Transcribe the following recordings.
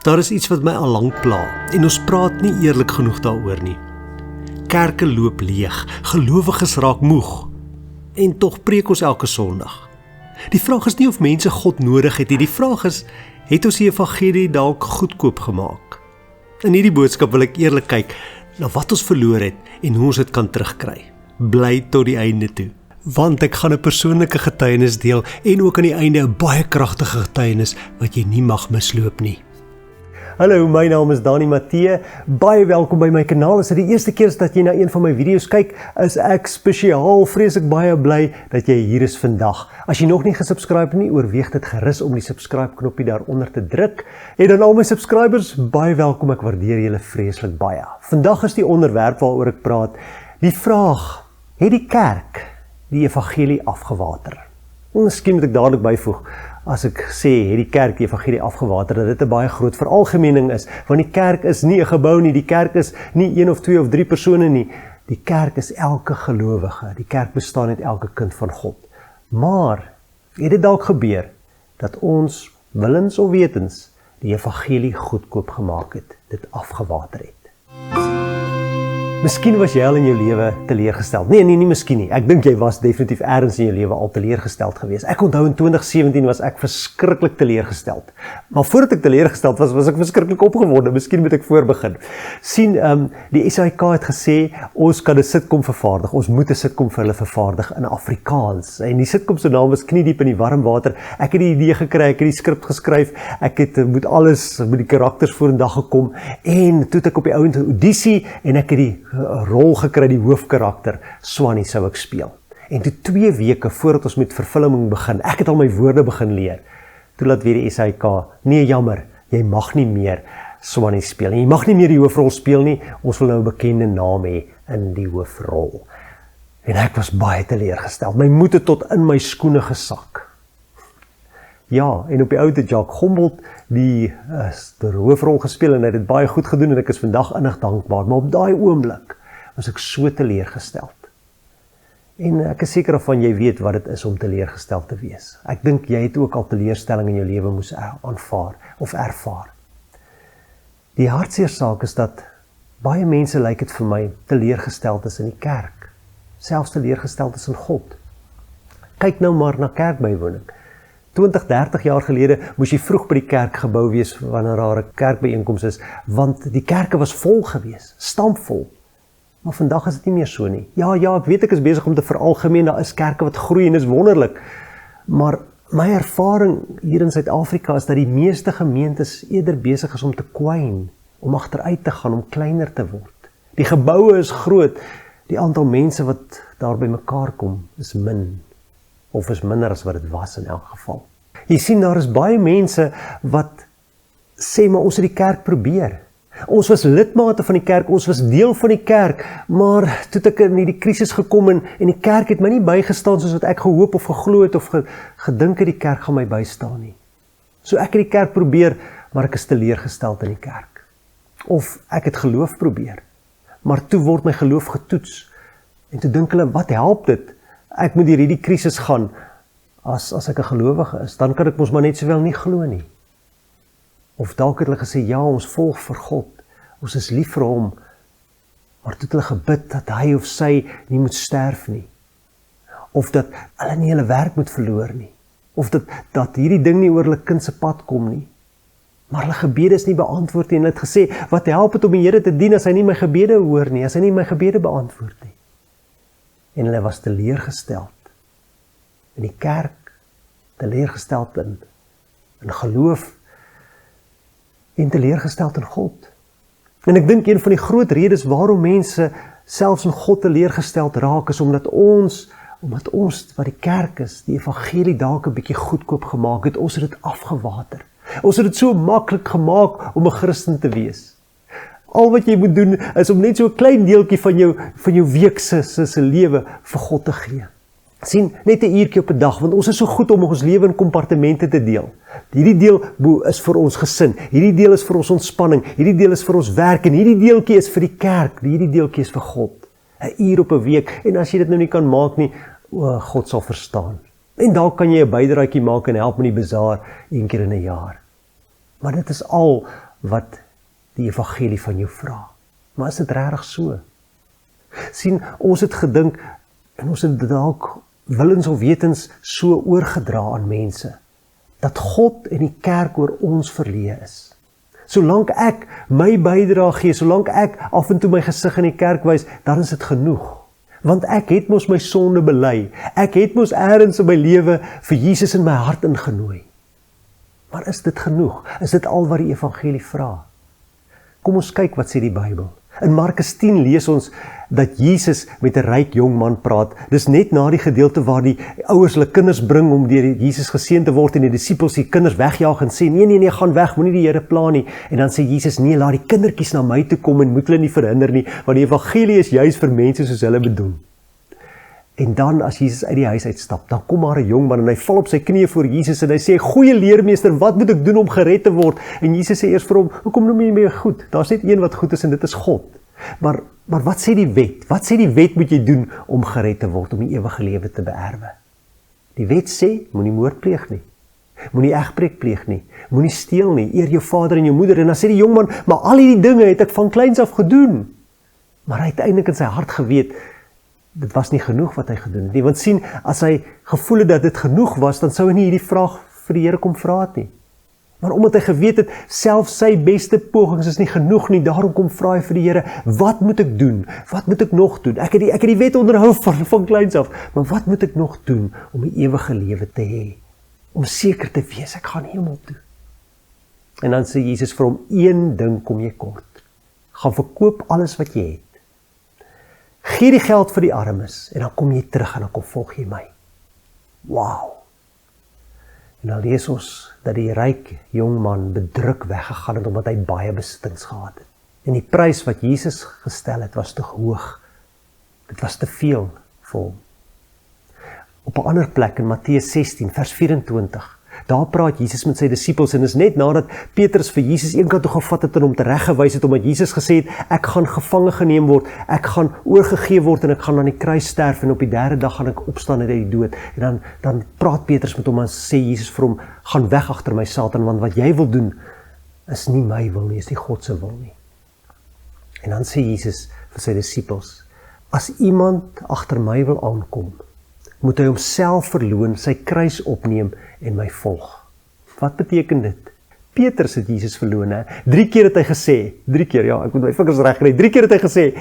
Daar is iets wat my al lank pla en ons praat nie eerlik genoeg daaroor nie. Kerke loop leeg, gelowiges raak moeg en tog preek ons elke Sondag. Die vraag is nie of mense God nodig het nie, die vraag is, het ons die evangelie dalk goedkoop gemaak? In hierdie boodskap wil ek eerlik kyk na wat ons verloor het en hoe ons dit kan terugkry. Bly tot die einde toe, want ek gaan 'n persoonlike getuienis deel en ook aan die einde 'n baie kragtige getuienis wat jy nie mag misloop nie. Hallo, my naam is Dani Mattee, baie welkom by my kanaal. As dit die eerste keer is dat jy na een van my video's kyk, is ek spesiaal vreeslik baie bly dat jy hier is vandag. As jy nog nie gesubscribe nie, oorweeg dit gerus om die subscribe knoppie daaronder te druk. En dan al my subscribers, baie welkom, ek waardeer julle vreeslik baie. Vandag is die onderwerp waaroor ek praat, die vraag, het die kerk die evangelie afgewater? Miskien moet ek dadelik byvoeg, as ek sê, het die kerk die evangelie afgewater, dat dit 'n baie groot veralgemening is, want die kerk is nie 'n gebou nie, die kerk is nie 1 of 2 of 3 persone nie, die kerk is elke gelowige, die kerk bestaan uit elke kind van God. Maar, het dit dalk gebeur, dat ons, willens of wetens, die evangelie goedkoop gemaak het, dit afgewater het? Miskien was jy al in jou lewe teleurgesteld. Nee, nie miskien nie. Ek dink jy was definitief ergens in jou lewe al teleurgesteld geweest. Ek onthou in 2017 was ek verskriklik teleurgesteld. Maar voordat ek teleurgesteld was ek verskriklik opgewonde. Miskien moet ek voorbegin. Sien, die SAIK het gesê, ons kan 'n sitkom vervaardig. Ons moet 'n sitkom vir hulle vervaardig in Afrikaans. En die sitkom se naam was Knie diep in die warm water. Ek het die idee gekry, ek het die skrip geskryf, ek het moet die karakters vorendag gekom en toe het ek op die ouend 'n audisie en ek het die rol gekry, die hoofkarakter, Swannie sou ek speel. En toe 2 weke voordat ons met vervulling begin, ek het al my woorde begin leer, toe laat weer die SAIK, nee jammer, jy mag nie meer Swannie speel, en jy mag nie meer die hoofrol speel nie, ons wil nou 'n bekende naam hê in die hoofrol. En ek was baie teleurgesteld, my moed het tot in my skoene gesak. Ja, en op die ou te Jacques Gombold die hoofrol gespeel en hy het dit baie goed gedoen en ek is vandag innig dankbaar, maar op daai oomblik was ek so teleurgesteld. En ek is seker van jy weet wat dit is om teleurgesteld te wees. Ek dink jy het ook al teleurstelling in jou lewe moes aanvaar of ervaar. Die hartseer saak is dat baie mense lyk dit vir my teleurgesteld is in die kerk, selfs teleurgesteld is in God. Kyk nou maar na kerkbywoning. 20, 30 jaar gelede moes jy vroeg by die kerkgebou wees wanneer daar 'n kerkbyeenkoms is, want die kerke was vol gewees, stampvol. Maar vandag is dit nie meer so nie. Ja, ek weet ek is besig om te veralgemeen, daar is kerke wat groei en is wonderlik. Maar my ervaring hier in Suid-Afrika is dat die meeste gemeentes eerder besig is om te kwyn, om agteruit te gaan, om kleiner te word. Die geboue is groot, die aantal mense wat daar by mekaar kom is min. Of is minder as wat dit was in elk geval. Jy sien, daar is baie mense wat sê, maar ons het die kerk probeer. Ons was lidmate van die kerk, ons was deel van die kerk, maar toe het ek in die krisis gekom en die kerk het my nie bygestaan soos wat ek gehoop of geglo het of gedink het die kerk gaan my bystaan nie. So ek het die kerk probeer, maar ek is teleurgesteld in die kerk. Of ek het geloof probeer, maar toe word my geloof getoets. En toe dink hulle, wat help dit? Ek moet hierdie krisis gaan, as ek 'n gelowige is, dan kan ek mos maar net sowel nie glo nie. Of dalk het hulle gesê, ja, ons volg vir God, ons is lief vir hom, maar toe het hulle gebid dat hy of sy nie moet sterf nie. Of dat hulle nie hulle werk moet verloor nie. Of dat hierdie ding nie oor hulle kind se pad kom nie. Maar hulle gebede is nie beantwoord nie, en hulle het gesê, wat help het om die Here te dien as hy nie my gebede hoor nie, as hy nie my gebede beantwoord nie. En hulle was teleurgesteld in die kerk, teleurgesteld in geloof en teleurgesteld in God. En ek dink een van die groot redes waarom mense selfs in God teleurgesteld raak is omdat ons wat die kerk is, die evangelie dalk 'n bietjie goedkoop gemaak het, ons het dit afgewater. Ons het dit so maklik gemaak om 'n Christen te wees. Al wat jy moet doen is om net so 'n klein deeltjie van jou week se lewe vir God te gee. Sien, net 'n uurtjie op 'n dag, want ons is so goed om ons lewe in kompartemente te deel. Hierdie deel is vir ons gesin, hierdie deel is vir ons ontspanning, hierdie deel is vir ons werk en hierdie deeltjie is vir die kerk, hierdie deeltjie is vir God. 'n uur op 'n week, en as jy dit nou nie kan maak nie, God sal verstaan. En dalk kan jy 'n bydraetjie maak en help met die bazaar een keer in 'n jaar. Maar dit is al wat die evangelie van jou vra. Maar is dit regtig so? Sien, ons het gedink, en ons het dalk willens of wetens so oorgedra aan mense, dat God en die kerk oor ons verleë is. Solank ek my bydrae gee, solank ek af en toe my gesig in die kerk wys, dan is dit genoeg. Want ek het mos my sonde bely, ek het mos eers in my lewe vir Jesus in my hart ingenooi. Maar is dit genoeg? Is dit al wat die evangelie vra? Kom ons kyk wat sê die Bybel. In Markus 10 lees ons dat Jesus met 'n ryk jong man praat. Dis net na die gedeelte waar die ouers hulle kinders bring om deur Jesus geseën te word en die disippels die kinders wegjaag en sê, nee, gaan weg, moenie die Here pla nie. En dan sê Jesus, nee, laat die kindertjies na my toe kom en moet hulle nie verhinder nie, want die evangelie is juis vir mense soos hulle bedoel. En dan as Jesus uit die huis uitstap, dan kom maar 'n jong man en hy val op sy knieë voor Jesus en hy sê, goeie leermeester, wat moet ek doen om gered te word? En Jesus sê eers vir hom, hoekom noem jy my goed? Daar's net een wat goed is en dit is God. Maar wat sê die wet? Wat sê die wet moet jy doen om gered te word, om die ewige lewe te beerwe? Die wet sê, moenie moord pleeg nie. Moenie egbreek pleeg nie. Moenie steel nie. Eer jou vader en jou moeder. En dan sê die jong man, maar al hierdie dinge het ek van kleins af gedoen. Maar hy het uiteindelik in sy hart geweet, dit was nie genoeg wat hy gedoen het nie. Want sien, as hy gevoel het dat dit genoeg was, dan sou hy nie hierdie vraag vir die Here kom vra het nie. Maar omdat hy geweet het, selfs sy beste pogings is nie genoeg nie, daarom kom vra hy vir die Here, wat moet ek doen? Wat moet ek nog doen? Ek het die wet onderhou van kleins af, maar wat moet ek nog doen om die ewige lewe te hê? Om seker te wees, ek gaan hemel toe. En dan sê Jesus vir hom, een ding kom jy kort. Gaan verkoop alles wat jy het. Gee die geld vir die armes, en dan kom jy terug en dan kom volg jy my. Wow! En dan lees ons dat die ryk jong man bedruk weggegaan het, omdat hy baie besittings gehad het. En die prys wat Jesus gestel het, was te hoog. Dit was te veel vir hom. Op 'n ander plek in Matteus 16, vers 24, daar praat Jesus met sy disippels, en is net nadat Petrus vir Jesus eenkant toe gevat het en hom tereggewys het, omdat Jesus gesê het, ek gaan gevange geneem word, ek gaan oorgegee word en ek gaan aan die kruis sterf en op die 3de dag gaan ek opstaan uit die dood. En dan praat Petrus met hom en sê Jesus vir hom, gaan weg agter my Satan, want wat jy wil doen is nie my wil nie, is nie God se wil nie. En dan sê Jesus vir sy disippels, as iemand agter my wil aankom, moet hy homself verloon, sy kruis opneem en my volg. Wat beteken dit? Petrus het Jesus verloon, hè? 3 keer het hy gesê, 3 keer, ja, ek moet my vingers reg kry, 3 keer het hy gesê,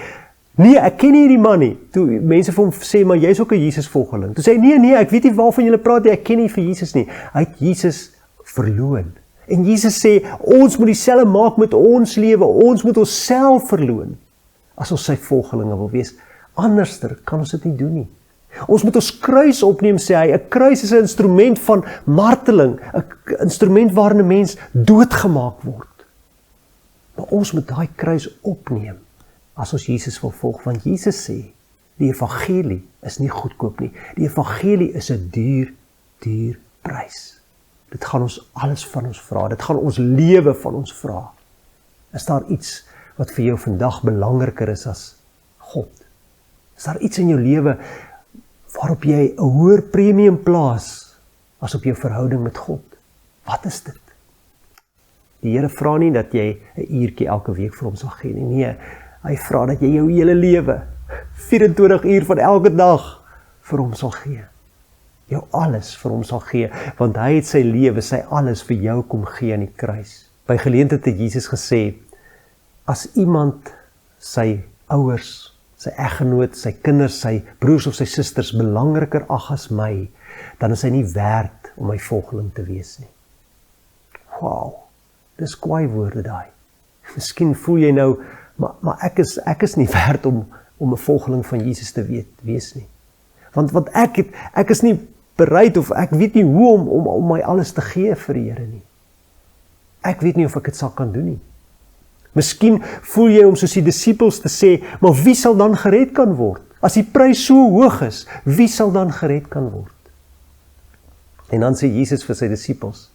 nee, ek ken nie hierdie man nie. Toe mense vir hom sê, maar jy is ook 'n Jesus volgeling. Toe sê hy, nee, ek weet nie waarvan julle praat nie, ek ken nie vir Jesus nie. Hy het Jesus verloon. En Jesus sê, ons moet dieselfde maak met ons lewe, ons moet onsself verloon, as ons sy volgelinge wil wees. Anderster kan ons dit nie doen nie. Ons moet ons kruis opneem, sê hy. 'n Kruis is 'n instrument van marteling, 'n instrument waarin 'n mens doodgemaak word. Maar ons moet daai kruis opneem as ons Jesus wil volg, want Jesus sê, die evangelie is nie goedkoop nie. Die evangelie is 'n duur prys. Dit gaan ons alles van ons vra, dit gaan ons lewe van ons vra. Is daar iets wat vir jou vandag belangriker is as God? Is daar iets in jou lewe waarop jy 'n hoër premium plaas as op jou verhouding met God? Wat is dit? Die Here vra nie dat jy 'n uurtjie elke week vir hom sal gee nie. Nee, hy vra dat jy jou hele lewe, 24 uur van elke dag, vir hom sal gee. Jou alles vir hom sal gee, want hy het sy lewe, sy alles vir jou kom gee aan die kruis. By geleentheid het Jesus gesê, as iemand sy ouers, sy eggenoot, sy kinders, sy broers of sy susters belangriker ag as my, dan is hy nie werd om my volgeling te wees nie. Wow, dis kwaai woorde daai. Miskien voel jy nou, maar ek is nie werd om 'n volgeling van Jesus te wees nie. Want ek is nie bereid, of ek weet nie hoe om my alles te gee vir die Here nie. Ek weet nie of ek dit sal kan doen nie. Miskien voel jy om soos die disippels te sê, maar wie sal dan gered kan word? As die prys so hoog is, wie sal dan gered kan word? En dan sê Jesus vir sy disippels,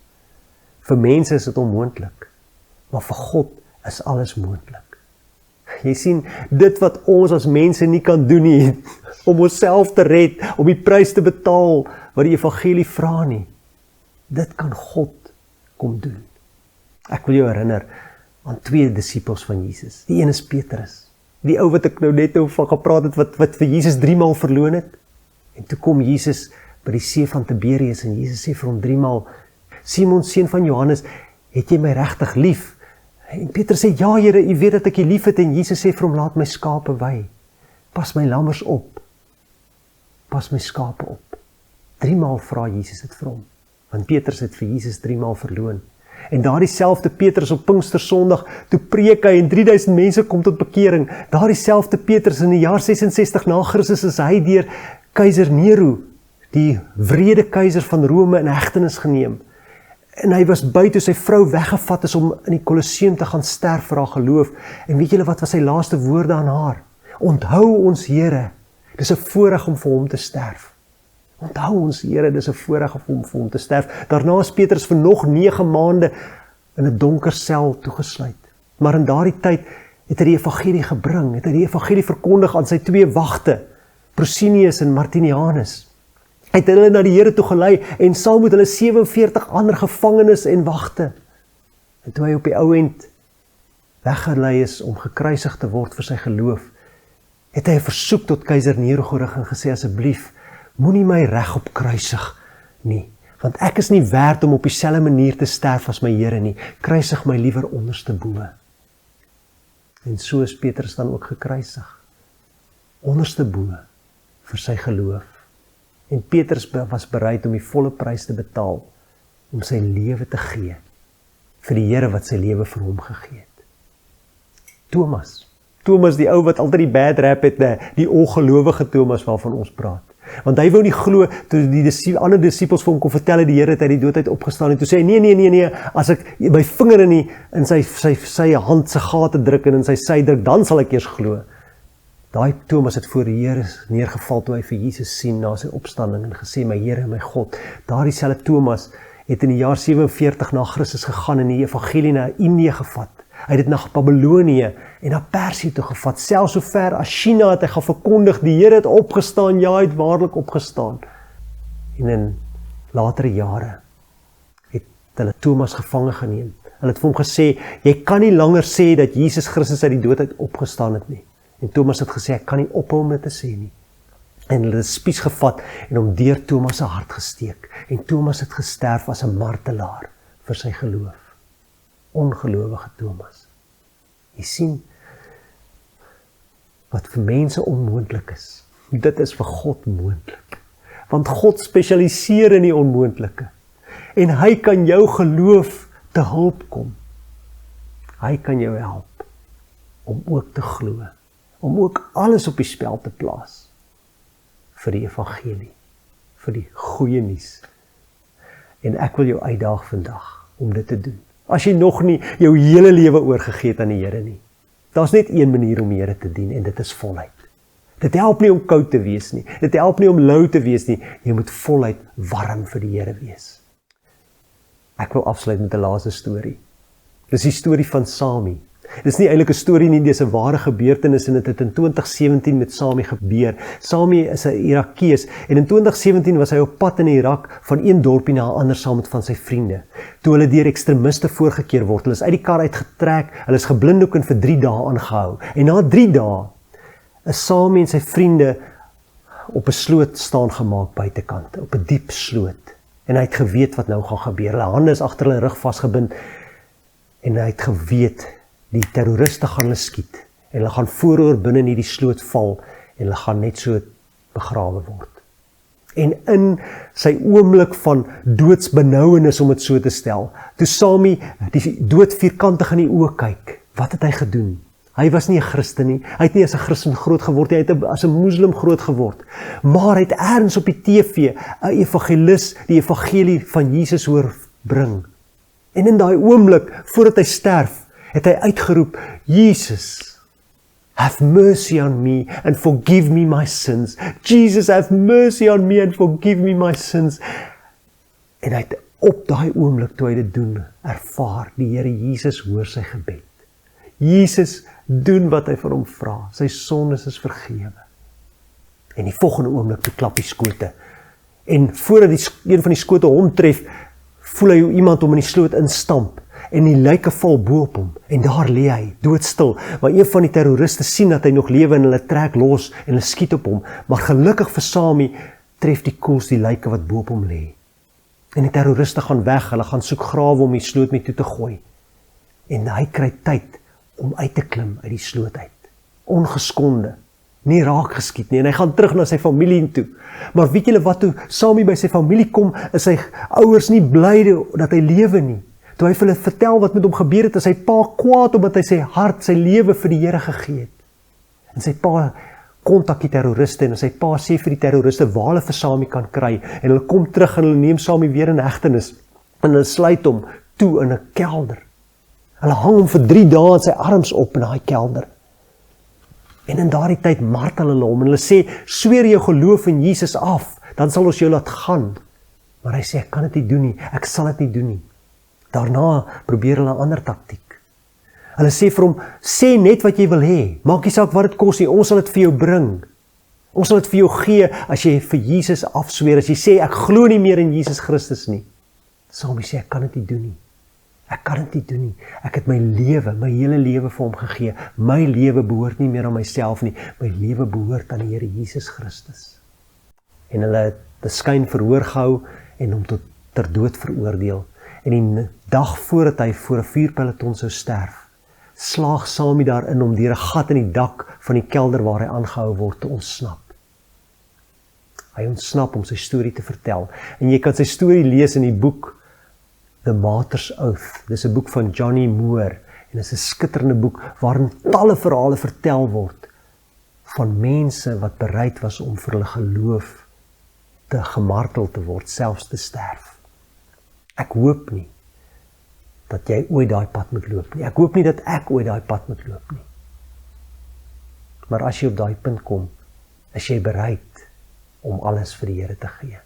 vir mense is dit onmoontlik, maar vir God is alles moontlik. Jy sien, dit wat ons as mense nie kan doen nie, om onsself te red, om die prys te betaal, wat die evangelie vra nie, dit kan God kom doen. Ek wil jou herinner, aan 2 disippels van Jesus. Die een is Petrus, die ou wat ek nou net van gepraat het, wat vir Jesus 3 maal verloon het. En toe kom Jesus by die see van Tiberias en Jesus sê vir hom 3 maal, Simon, seun van Johannes, het jy my regtig lief? En Petrus sê, ja Here, u weet dat ek u lief het, en Jesus sê vir hom, laat my skape wei. Pas my lammers op. Pas my skape op. 3 maal vra Jesus dit vir hom, want Petrus het vir Jesus 3 maal verloon. En daardie selfde Petrus op Pinkstersondag, toe preek hy en 3000 mense kom tot bekering. Daardie selfde Petrus in die jaar 66 na Christus is hy deur keiser Nero, die wrede keiser van Rome, in hegtenis geneem. En hy was by toe sy vrou weggevat is om in die Kolosseum te gaan sterf vir haar geloof. En weet julle wat was sy laaste woorde aan haar? Onthou ons Here, dis 'n voorreg om vir hom te sterf. Onthou ons Here, dis 'n voorreg om vir hom te sterf. Daarna is Petrus vir nog 9 maande in 'n donker sel toegesluit. Maar in daardie tyd het hy die evangelie gebring, het hy die evangelie verkondig aan sy 2 wagte, Prosinius en Martinianus. Hy het hulle na die Here toe gelei en saam met hulle 47 ander gevangenes en wagte. En toe hy op die ou end weggelei is om gekruisig te word vir sy geloof, het hy 'n versoek tot keiser Nero gerig en gesê, asseblief, moenie my reg op kruisig nie, want ek is nie werd om op dieselfde manier te sterf as my Here nie, kruisig my liewer onderste bo. En so is Petrus dan ook gekruisig, onderste bo vir sy geloof. En Petrus was bereid om die volle prys te betaal, om sy lewe te gee, vir die Here wat sy lewe vir hom gegee het. Thomas die ou wat altyd die bad rap het, die ongelowige Thomas waarvan ons praat. Want hy wou nie glo, toe die ander disippels vir hom kon vertel, die Here het uit die dood uit opgestaan, en toe sê hy, nee, as ek my vinger in sy hand se gate druk en in sy sy druk, dan sal ek eers glo. Daai Thomas het voor die Here neergeval toe hy vir Jesus sien na sy opstanding en gesê, my Here en my God. Daardie selfde Thomas het in die jaar 47 na Christus gegaan en die evangelie na Indië gevat. Hy het dit na Babylonië en na Persië toe gevat, selfs so ver as China het hy gaan verkondig, die Here het opgestaan, ja, hy het waarlik opgestaan. En in latere jare het hulle Thomas gevange geneem. Hulle het vir hom gesê, jy kan nie langer sê dat Jesus Christus uit die dood uit opgestaan het nie. En Thomas het gesê, ek kan nie ophou om dit te sê nie. En hulle het spies gevat en hom deur Thomas se hart gesteek. En Thomas het gesterf as 'n martelaar vir sy geloof. Ongelowige Thomas. Jy sien, wat vir mense onmoontlik is, dit is vir God moontlik. Want God spesialiseer in die onmoontlike. En hy kan jou geloof te hulp kom. Hy kan jou help om ook te glo, om ook alles op die spel te plaas vir die evangelie, vir die goeie nuus. En ek wil jou uitdaag vandag om dit te doen. As jy nog nie jou hele lewe oorgegee het aan die Here nie. Daar's net een manier om die Here te dien en dit is voluit. Dit help nie om koud te wees nie. Dit help nie om lou te wees nie. Jy moet voluit warm vir die Here wees. Ek wil afsluit met 'n laaste storie. Dis die storie van Sami. Dis nie eintlik 'n storie nie, dis 'n ware gebeurtenis en dit het in 2017 met Sami gebeur. Sami is 'n Irakees en in 2017 was hy op pad in Irak van een dorpie na 'n ander saam met van sy vriende. Toe hulle deur ekstremiste voorgekeer word, hulle is uit die kar uitgetrek, hulle is geblindoek en vir 3 dae aangehou. En na 3 dae is Sami en sy vriende op 'n sloot staan gemaak buitekant, op 'n diep sloot. En hy het geweet wat nou gaan gebeur. Hulle hande is agter hulle rug vasgebind en hy het geweet die terroriste gaan hulle skiet en hulle gaan vooroor binne in die sloot val en hulle gaan net so begrawe word. En in sy oomblik van doodsbenouenis, om dit so te stel, toe Sami die dood vierkantig in die oë kyk, wat het hy gedoen? Hy was nie 'n Christen nie, hy het nie as 'n Christen groot geword nie, hy het as 'n moslim groot geword, maar hy het ergens op die TV 'n evangelis die evangelie van Jesus hoor bring. En in daai oomblik, voordat hy sterf, het hy uitgeroep, Jesus, have mercy on me and forgive me my sins. Jesus, have mercy on me and forgive me my sins. En hy het op daai oomblik toe hy dit doen, ervaar die Here Jesus hoor sy gebed. Jesus doen wat hy van hom vra. Sy sondes is vergewe. En die volgende oomblik toe klap die skote. En voordat een van die skote hom tref, voel hy hoe iemand hom in die sloot instamp. en die lyke val bo op hom, en daar lê hy, doodstil, maar een van die terroriste sien dat hy nog lewe en hulle trek los en hulle skiet op hom, maar gelukkig vir Sami tref die koels die lyke wat bo op hom lê. En die terroriste gaan weg, hulle gaan soek grawe om die sloot mee toe te gooi. En hy kry tyd om uit te klim uit die sloot uit. Ongeskonde, nie raak geskiet nie, en hy gaan terug na sy familie toe. Maar weet julle wat, toe Sami by sy familie kom, is sy ouers nie bly dat hy lewe nie. Toe hy vir hulle vertel wat met hom gebeur het, is sy pa kwaad omdat hy sy hart, sy lewe vir die Here gegee het. En sy pa kontak die terroriste en sy pa sê vir die terroriste waar hulle vir Sami kan kry. En hulle kom terug en hulle neem Sami weer in hegtenis. En hulle sluit hom toe in 'n kelder. Hulle hang hom vir 3 dae in sy arms op in daai kelder. En in daardie tyd martel hulle hom en hulle sê, sweer jou geloof in Jesus af, dan sal ons jou laat gaan. Maar hy sê, ek kan dit nie doen nie, ek sal dit nie doen nie. Daarna probeer hulle 'n ander taktiek. Hulle sê vir hom, sê net wat jy wil hê, maak nie saak wat dit kos nie, ons sal dit vir jou bring. Ons sal dit vir jou gee as jy vir Jesus afsweer, as jy sê, ek glo nie meer in Jesus Christus nie. Sami sê, ek kan dit nie doen nie. Ek kan dit nie doen nie. Ek het my lewe, my hele lewe vir hom gegee. My lewe behoort nie meer aan myself nie. My lewe behoort aan die Here Jesus Christus. En hulle het beskyn verhoor gehou en hom tot ter dood veroordeel. En die dag voordat hy voor 'n vuurpeloton sou sterf, slaag Sami daarin om deur 'n gat in die dak van die kelder waar hy aangehou word te ontsnap. Hy ontsnap om sy storie te vertel. En jy kan sy storie lees in die boek The Martyr's Oath. Dis 'n boek van Johnny Moore en dis 'n skitterende boek waarin talle verhale vertel word van mense wat bereid was om vir hulle geloof te gemartel te word, selfs te sterf. Ek hoop nie dat jy ooit daai pad moet loop nie. Ek hoop nie dat ek ooit daai pad moet loop nie. Maar as jy op daai punt kom, is jy bereid om alles vir die Here te gee.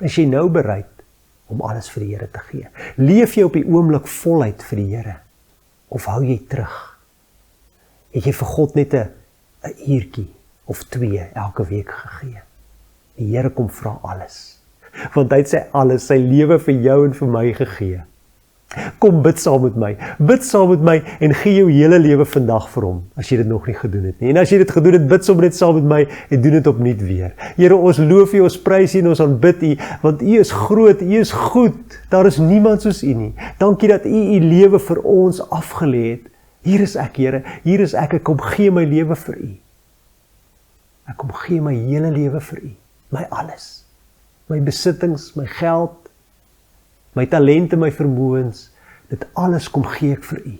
Is jy nou bereid om alles vir die Here te gee? Leef jy op die oomblik voluit vir die Here? Of hou jy terug? Het jy vir God net 'n uurtjie of 2 elke week gegee? Die Here kom vra alles. Want hy het sy alles, sy lewe vir jou en vir my gegee. Kom bid saam met my. Bid saam met my en gee jou hele lewe vandag vir hom, as jy dit nog nie gedoen het nie. En as jy dit gedoen het, bid saam net saam met my en doen dit opnuut weer. Here, ons loof U, ons prys U en ons aanbid U, want U is groot, U is goed. Daar is niemand soos U nie. Dankie dat U lewe vir ons afgelê het. Hier is ek, Here, hier is ek kom gee my lewe vir U. Ek kom gee my hele lewe vir U, my alles. My besittings, my geld, my talente, my vermoëns, dit alles kom gee ek vir U.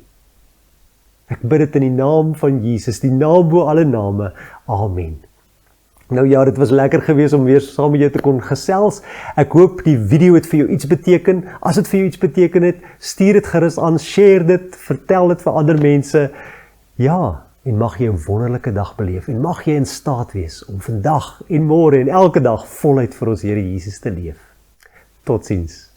Ek bid dit in die naam van Jesus, die naam bo alle name. Amen. Nou ja, dit was lekker geweest om weer saam met jou te kon gesels. Ek hoop die video het vir jou iets beteken. As dit vir jou iets beteken het, stuur dit gerus aan, share dit, vertel dit vir ander mense. Ja, en mag jy 'n wonderlike dag beleef en mag jy in staat wees om vandag en môre en elke dag voluit vir ons Here Jesus te leef. Totsiens.